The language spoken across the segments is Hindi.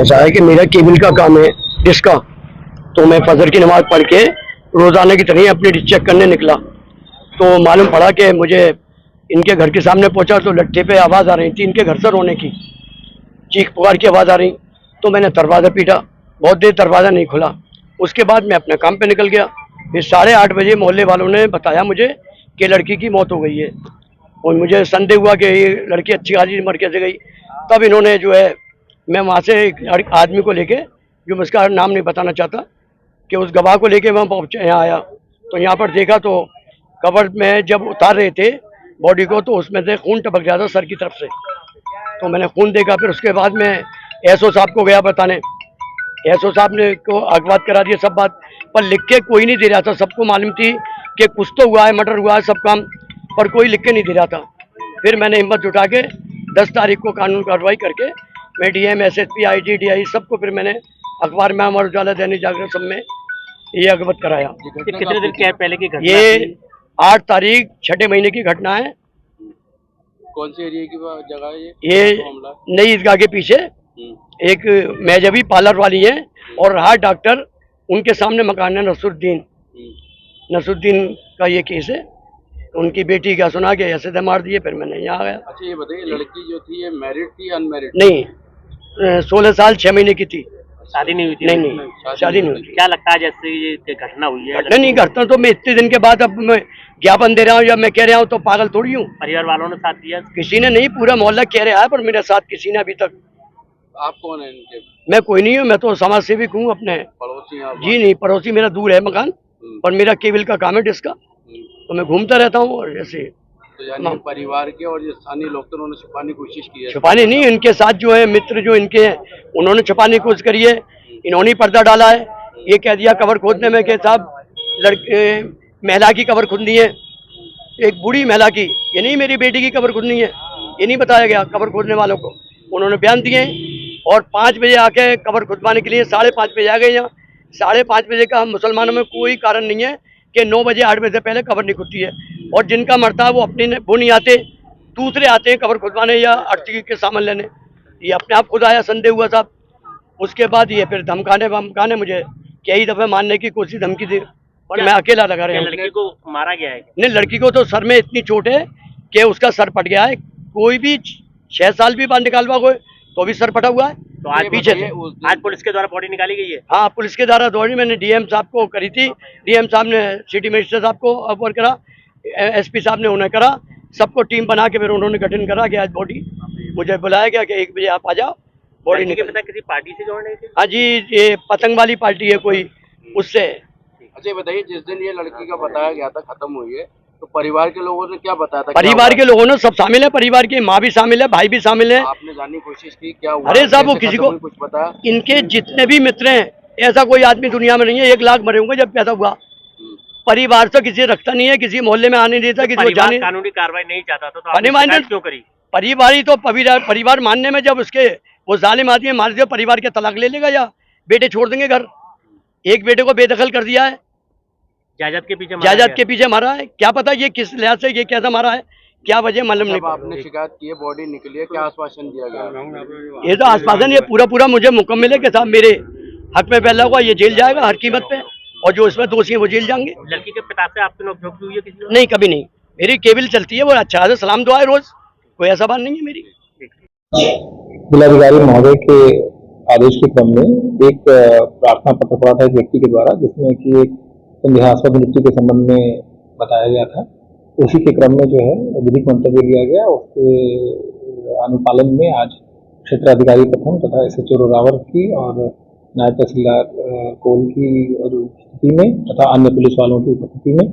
ऐसा है कि मेरा केबल का काम है डिस्क का, तो मैं फजर की नमाज पढ़ के रोजाना की तरह अपनी डिश चेक करने निकला, तो मालूम पड़ा कि मुझे इनके घर के सामने पहुंचा तो लट्ठे पे आवाज़ आ रही थी, इनके घर से रोने की, चीख पुकार की आवाज़ आ रही। तो मैंने दरवाज़ा पीटा, बहुत देर दरवाज़ा नहीं खुला। उसके बाद मैं अपने काम पे निकल गया। फिर 8:30 बजे मोहल्ले वालों ने बताया मुझे कि लड़की की मौत हो गई है, और मुझे संदेह हुआ कि ये लड़की अच्छी खासी मर कैसे गई। तब इन्होंने जो है, मैं वहाँ से एक आदमी को लेके, जो मैं उसका नाम नहीं बताना चाहता, कि उस गवाह को लेके मैं पहुँचा, यहाँ आया तो यहाँ पर देखा तो कब्र में जब उतार रहे थे बॉडी को, तो उसमें से खून टपक रहा था सर की तरफ से। तो मैंने खून देखा। फिर उसके बाद मैं एसओ साहब को गया बताने, एसओ साहब ने को अवगत करा दिया सब बात, पर लिख के कोई नहीं दे रहा था। सबको मालूम थी कि कुछ तो हुआ है, मर्डर हुआ है, सब काम, पर कोई लिख के नहीं दे रहा था। फिर मैंने हिम्मत जुटा के 10 तारीख को कानून कार्रवाई करके मैं डीएम, एसएसपी, आईजी, डीआई सबको फिर मैंने अखबार में, अमर उजाला, दैनिक जागरण सब में ये अवगत कराया। कितने दिन क्या पहले की घटना? ये 8 तारीख 6ठे महीने की घटना है। कौन से एरिया की जगह है ये नई ईदगाह के पीछे एक मेजबी पार्लर वाली है, और हार्ट डॉक्टर, उनके सामने मकान है नसरुद्दीन का ये केस है। उनकी बेटी का सुना के ऐसे दे मार दिए। फिर मैंने यहाँ गया। अच्छा ये बताइए, लड़की जो थी ये मैरिड थी अनमैरिड? नहीं, 16 साल 6 महीने की थी। शादी नहीं हुई थी? नहीं, शादी नहीं हुई थी। क्या लगता है जैसे ये घटना हुई है? घटना नहीं घटना तो मैं इतने दिन के बाद अब मैं ज्ञापन दे रहा हूँ या मैं कह रहा हूँ तो पागल थोड़ी हूँ। परिवार वालों ने साथ दिया? किसी ने नहीं, पूरा मोहल्ला कह रहा है, पर मेरे साथ किसी ने अभी तक। आप कौन है इनके? मैं कोई नहीं हूँ, मैं तो समाज सेविक हूँ अपने। पड़ोसी? जी नहीं, पड़ोसी मेरा दूर है मकान, पर मेरा केबल का काम है डिस्क का, तो मैं घूमता रहता हूँ। और जैसे तो यानी परिवार के और जो स्थानीय लोग थे उन्होंने छुपाने की कोशिश की है? छुपाने नहीं, इनके साथ जो है मित्र जो इनके हैं उन्होंने छुपाने की कोशिश करी है। इन्होंने पर्दा डाला है, ये कह दिया कबर खोदने में कि साहब लड़के महिला की कबर खुदनी है, एक बूढ़ी महिला की, ये नहीं मेरी बेटी की कबर खुदनी है, ये नहीं बताया गया कबर खोदने वालों को। उन्होंने बयान दिए और 5 बजे आके कबर खुदवाने के लिए 5:30 बजे आ गए यहाँ। 5:30 बजे का मुसलमानों में कोई कारण नहीं है कि 9 बजे 8 बजे से पहले कबर नहीं खुदती है। और जिनका मरता है वो नहीं आते, दूसरे आते हैं कबर खुदवाने या अर्ची के सामान लेने। ये अपने आप खुद आया, संदेह हुआ साहब। उसके बाद ये फिर धमकाने मुझे कई दफे मारने की कोशिश, धमकी दी, और मैं अकेला लगा रहा हूँ। लड़की को मारा गया है? नहीं, लड़की को तो सर में इतनी चोट है कि उसका सर फट गया है। कोई भी 6 साल भी बाहर निकालवा कोई तो भी सर फटा हुआ है। तो आज पीछे से आज पुलिस के द्वारा बॉडी निकाली गई है? हाँ, पुलिस के द्वारा दौड़ी, मैंने डीएम साहब को करी थी, डीएम साहब ने सिटी मजिस्ट्रेट साहब को अवगत करा, एसपी साहब ने उन्हें करा, सबको टीम बना के फिर उन्होंने गठन करा कि आज बॉडी, मुझे बुलाया गया कि 1 बजे आप आ जाओ, बॉडी निकल। पता किसी पार्टी से जोड़ने थे? हाँ जी, ये पतंग वाली पार्टी है कोई, उससे। अच्छा बताइए, जिस दिन ये लड़की का बताया गया था खत्म हुई है, तो परिवार के लोगों ने क्या बताया था? परिवार के लोगों ने सब शामिल है, परिवार की माँ भी शामिल है, भाई भी शामिल है। आपने जानने की कोशिश की क्या हुआ? अरे साहब, वो किसी को कुछ बताया? इनके जितने भी मित्र हैं, ऐसा कोई आदमी दुनिया में नहीं है 1 लाख मरे होंगे जब पैसा हुआ। परिवार से किसी रखता नहीं है, किसी मोहल्ले में आने नहीं देता, किसी को जाने। कानूनी कार्रवाई नहीं चाहता तो आपने शिकायत क्यों करी? परिवार तो परिवार मानने में, जब उसके वो जालिम आदमी मार दिया, परिवार के तलाक ले लेगा या बेटे छोड़ देंगे घर। एक बेटे को बेदखल कर दिया है, जायदाद के पीछे मारा है। क्या पता ये किस लिहाज से ये कैसा मारा है, क्या वजह मालूम नहीं। आपने शिकायत की है, बॉडी निकली है, क्या आश्वासन दिया गया? ये तो आश्वासन, ये पूरा मुझे मुकम्मल है कि साहब मेरे हक में फैला हुआ, ये जेल जाएगा हर कीमत पे, और जो इसमें दोषी है वो जेल जाएंगे। लड़की के पिता से आपकी नोकझोंक हुई है किसी? नहीं, कभी नहीं। मेरी केबल चलती है, वो अच्छा से सलाम दुआ है रोज, कोई ऐसा बात नहीं है मेरी। जिलाधिकारी महोदय के आदेश के क्रम में एक प्रार्थना पत्र पड़ा था एक व्यक्ति के द्वारा, जिसमें कि एक संदेहास्पद मृत्यु के संबंध में बताया गया था। उसी के क्रम में जो है विधिक मंतव्य लिया गया। उसके अनुपालन में आज क्षेत्राधिकारी प्रथम तथा एसएचओ रोरावर की और नायब तहसीलदार कोल की उपस्थिति में तथा अन्य पुलिस वालों की उपस्थिति में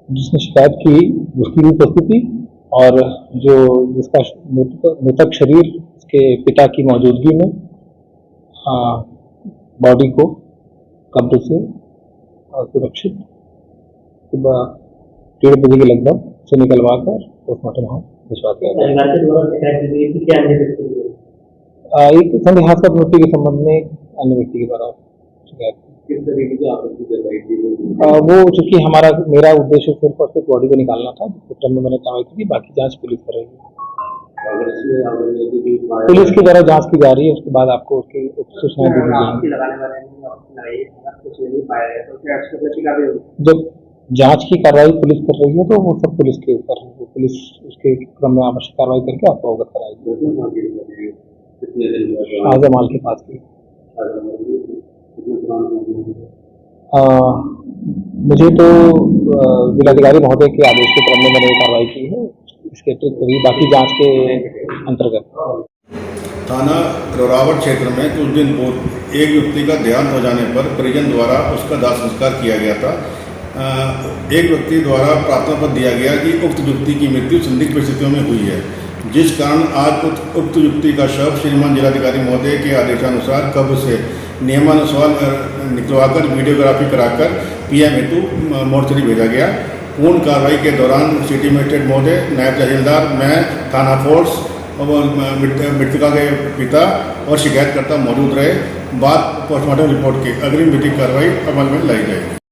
जिसने शिकायत की उसकी भी उपस्थिति, और जिसका मृतक शरीर उसके पिता की मौजूदगी में बॉडी को कब्र से सुरक्षित सुबह 1:30 बजे के लगभग से निकलवा कर पोस्टमार्टम होम भिजवा दिया गया। एक संदेहास्पद मृत्यु के संबंध में अन्य व्यक्ति के द्वारा शिकायत। किस तरीके से आपत्ति जताई थी? वो चूंकि मेरा उद्देश्य सिर्फ और सिर्फ बॉडी को निकालना था, जिस क्रम में मैंने कार्रवाई की, बाकी जांच पुलिस कर रही है। पुलिस की द्वारा जांच की जा रही है, उसके बाद आपको उसकी सूचनाएं दी जाएंगी। जब जांच की कार्रवाई पुलिस कर रही है तो वो सब पुलिस के ऊपर है, पुलिस उसके क्रम में आवश्यक कार्रवाई करके आपको अवगत कराएगी। शाहजमाल के पास की मुझे तो जिलाधिकारी महोदय के आदेश के क्रम में मैंने कार्रवाई की है, इसके अतिरिक्त भी बाकी जांच के अंतर्गत। थाना रोरावट क्षेत्र में कुछ दिन पूर्व एक युवती का देहांत हो जाने पर परिजन द्वारा उसका दाह संस्कार किया गया था। एक व्यक्ति द्वारा प्रार्थना पत्र दिया गया कि उक्त युवती की मृत्यु संदिग्ध परिस्थितियों में हुई है, जिस कारण आज उक्त युवती का शव श्रीमान जिलाधिकारी महोदय के आदेशानुसार कब्र से नियमानुसार निकलवाकर वीडियोग्राफी कराकर पीएम हेतु मोर्चरी भेजा गया। पूर्ण कार्रवाई के दौरान सिटी मजिस्ट्रेट महोदय, नायब तहसीलदार, मैं, थाना फोर्स और मृतका के पिता और शिकायतकर्ता मौजूद रहे। बाद पोस्टमार्टम रिपोर्ट की अग्रिम विधिक कार्रवाई अमल में लाई गई।